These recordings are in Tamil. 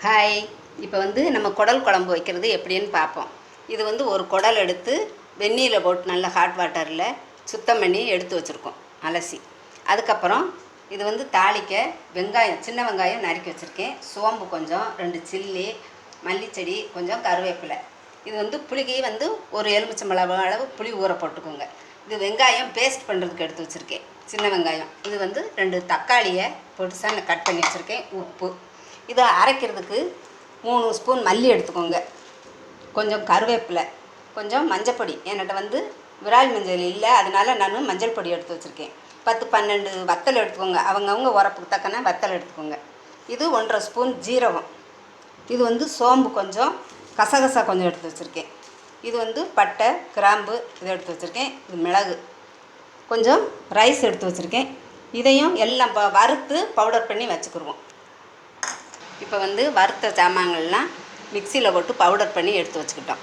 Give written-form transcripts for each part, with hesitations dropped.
ஹாய். இப்போ நம்ம குடல் குழம்பு வைக்கிறது எப்படின்னு பார்ப்போம். இது ஒரு குடல் எடுத்து வெந்நீரில் போட்டு நல்லா ஹாட் வாட்டரில் சுத்தம் பண்ணி எடுத்து வச்சுருக்கோம், அலசி. அதுக்கப்புறம் இது தாளிக்க வெங்காயம், சின்ன வெங்காயம் நறுக்கி வச்சுருக்கேன், சோம்பு கொஞ்சம், 2 சில்லி, மல்லிச்செடி கொஞ்சம், கருவேப்பிலை. இது புளிக்கு ஒரு எலுமிச்சம்பழம் அளவு புளி ஊற போட்டுக்கோங்க. இது வெங்காயம் பேஸ்ட் பண்ணுறதுக்கு எடுத்து வச்சுருக்கேன், சின்ன வெங்காயம். இது 2 தக்காளியை பொடிசாக கட் பண்ணி வச்சுருக்கேன், உப்பு. இதை அரைக்கிறதுக்கு 3 ஸ்பூன் மல்லி எடுத்துக்கோங்க, கொஞ்சம் கருவேப்பிலை, கொஞ்சம் மஞ்சப்பொடி. என்கிட்ட விரால் மஞ்சள் இல்லை, அதனால் நான் மஞ்சள் பொடி எடுத்து வச்சுருக்கேன். 10-12 வத்தல் எடுத்துக்கோங்க, அவங்கவுங்க உரப்புக்கு தக்கன வத்தல் எடுத்துக்கோங்க. இது 1.5 ஸ்பூன் ஜீரகம். இது சோம்பு கொஞ்சம், கசகசா கொஞ்சம் எடுத்து வச்சுருக்கேன். இது பட்டை, கிராம்பு இதை எடுத்து வச்சுருக்கேன். இது மிளகு கொஞ்சம், ரைஸ் எடுத்து வச்சுருக்கேன். இதையும் எல்லாம் வறுத்து பவுடர் பண்ணி வச்சுக்கிடுவோம். இப்போ வறுத்த சாமான்கள்லாம் மிக்சியில் போட்டு பவுடர் பண்ணி எடுத்து வச்சுக்கிட்டோம்.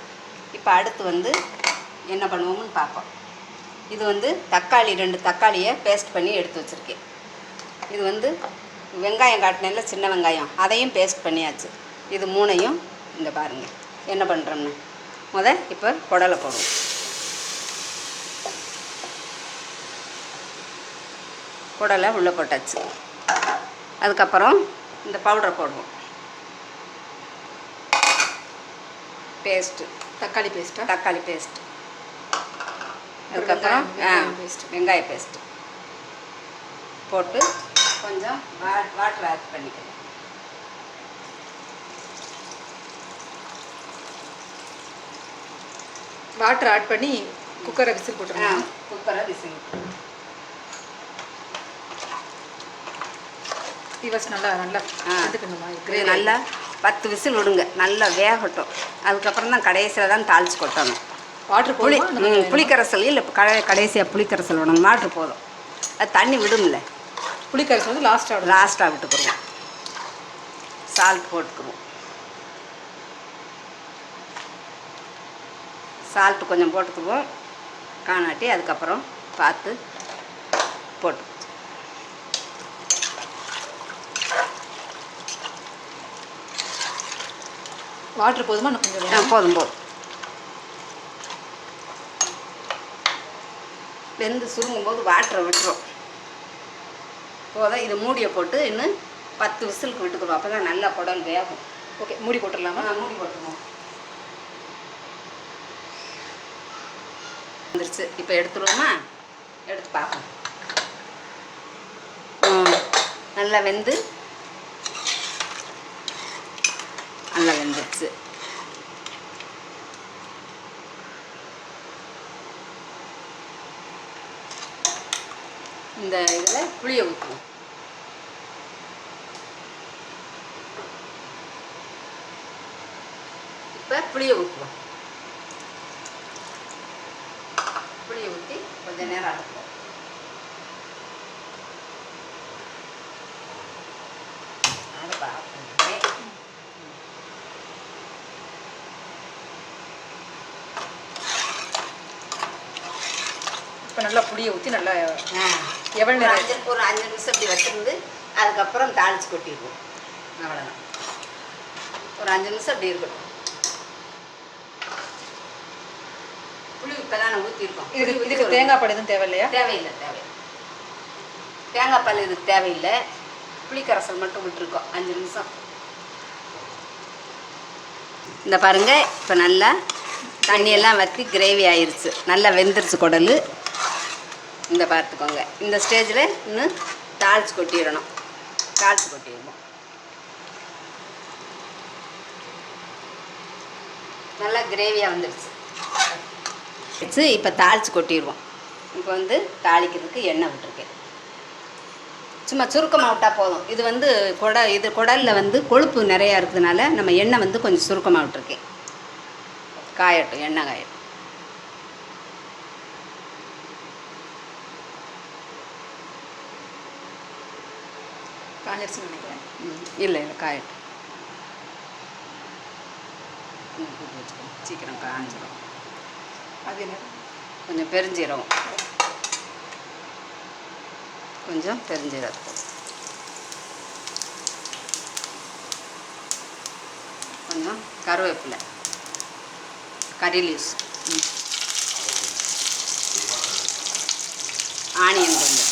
இப்போ அடுத்து என்ன பண்ணுவோம்னு பார்ப்போம். இது தக்காளி, 2 தக்காளியை பேஸ்ட் பண்ணி எடுத்து வச்சுருக்கேன். இது வெங்காயம் காட்டினேன்ல, சின்ன வெங்காயம், அதையும் பேஸ்ட் பண்ணியாச்சு. இது 3ஐயும் இந்த பாருங்கள் என்ன பண்ணுறோம்னு. இப்போ குடலை போடுவோம். குடலை உள்ளே போட்டாச்சு. அதுக்கப்புறம் இந்த பவுடரை போடுவோம். பேஸ்ட்டு, தக்காளி பேஸ்ட்டு. தக்காளி பேஸ்ட்டு. அதுக்கப்புறம் வெங்காய பேஸ்ட்டு போட்டு கொஞ்சம் வாட்டர் ஆட் பண்ணிக்கலாம். வாட்டர் ஆட் பண்ணி குக்கரை விசில் போட்டுருங்க. குக்கரை விசில் நல்லா நல்லா இது நல்லா 10 விசில் விடுங்க, நல்லா வேகட்டும். அதுக்கப்புறம் தான் கடைசியில் தான் தாளித்து கொட்டணும். வாட்ரு புளிக்கரைசல் இல்லை, கடைசியாக புளிக்கரைசல் விடணும். வாட்ரு போதும், அது தண்ணி விடும்ல. புளிக்கரைசல் லாஸ்ட்டாக விட்டுக்குருவோம். சால்ட் போட்டுக்குருவோம். சால்ட்டு கொஞ்சம் போட்டுக்குவோம், காணாட்டி அதுக்கப்புறம் பார்த்து போட்டு. வாட்டர் போதுமா? கொஞ்சம் போதும். வெந்து சுருங்கும்போது வாட்டரை விட்டுரும் போதும். இதை மூடியை போட்டு இன்னும் 10 விசிலுக்கு விட்டுக்குறோம். அப்போ தான் நல்லா குடல் வேகும். ஓகே, மூடி போட்டுடலாமா? மூடி போட்டுருவோம். வந்துருச்சு. இப்போ எடுத்துருவோமா? எடுத்து பார்ப்போம். நல்லா வெந்துருச்சு. இந்த இதில் புளியை ஊற்றுவோம். இப்போ புளியை ஊற்றுவோம். புளியை ஊற்றி கொஞ்சம் நேரம் அடக்குவோம். இப்போ நல்லா புளியை ஊற்றி நல்லா எவ்வளோ நேரம்? ஒரு 5 நிமிஷம் இப்படி வச்சுருந்து அதுக்கப்புறம் தாளித்து கொட்டிடுவோம். அவ்வளோதான். ஒரு 5 நிமிஷம் அப்படி இருக்கட்டும். புளி இப்போ தான் ஊற்றிருக்கோம். இதுக்கு தேங்காய் பால் எதுவும் தேவையில்லையா? தேவையில்லை. தேங்காய் பால் இதுக்கு தேவையில்லை. புளிக்கரைசல் மட்டும் விட்டுருக்கோம் 5 நிமிஷம். இந்த பாருங்கள், இப்போ நல்லா தண்ணியெல்லாம் வற்றி கிரேவி ஆயிடுச்சு. நல்லா வெந்துருச்சு குடல். இந்த பார்த்துக்கோங்க. இந்த ஸ்டேஜில் இன்னும் தாளித்து கொட்டிடணும். தாளித்து கொட்டிடுவோம். நல்லா கிரேவியாக வந்துடுச்சு. இப்போ தாளித்து கொட்டிடுவோம். இப்போ தாளிக்கிறதுக்கு எண்ணெய் விட்டுருக்கேன். சும்மா சுருக்கமாக விட்டால் போதும். இது குடலில் கொழுப்பு நிறையா இருக்கிறதுனால நம்ம எண்ணெய் கொஞ்சம் சுருக்கமாக விட்டுருக்கேன். காயட்டும், எண்ணெய் காயட்டும். காஞ்சிருச்சுன்னு நினைக்கிறேன். இல்லை காயட்டும். சீக்கிரம் காஞ்சிடும். அது என்ன? கொஞ்சம் பெருஞ்சீரகம், கொஞ்சம் பெருஞ்சீரகம். கொஞ்சம் கருவேப்பிலை, கறி லீவ்ஸ், ஆனியன் கொஞ்சம்,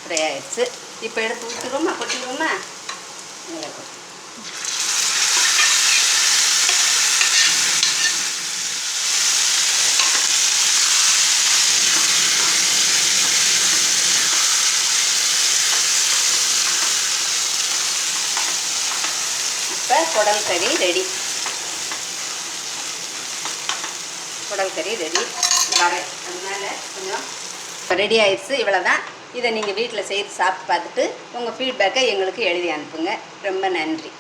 ஃப்ரை ஆயிடுச்சு. இப்போ எடுத்து ஊற்றிடுவோமா, கொட்டிடுவோமா? நல்லா கொட்டி இப்போ குடல் கறி ரெடி. குடல் கறி ரெடி. வரேன் அதனால கொஞ்சம் இப்போ ரெடி ஆயிடுச்சு. இவ்வளோ தான். இதை நீங்கள் வீட்டில் செய்து சாப்பிட்டு பார்த்துட்டு உங்கள் ஃபீட்பேக்கை எங்களுக்கு எழுதி அனுப்புங்க. ரொம்ப நன்றி.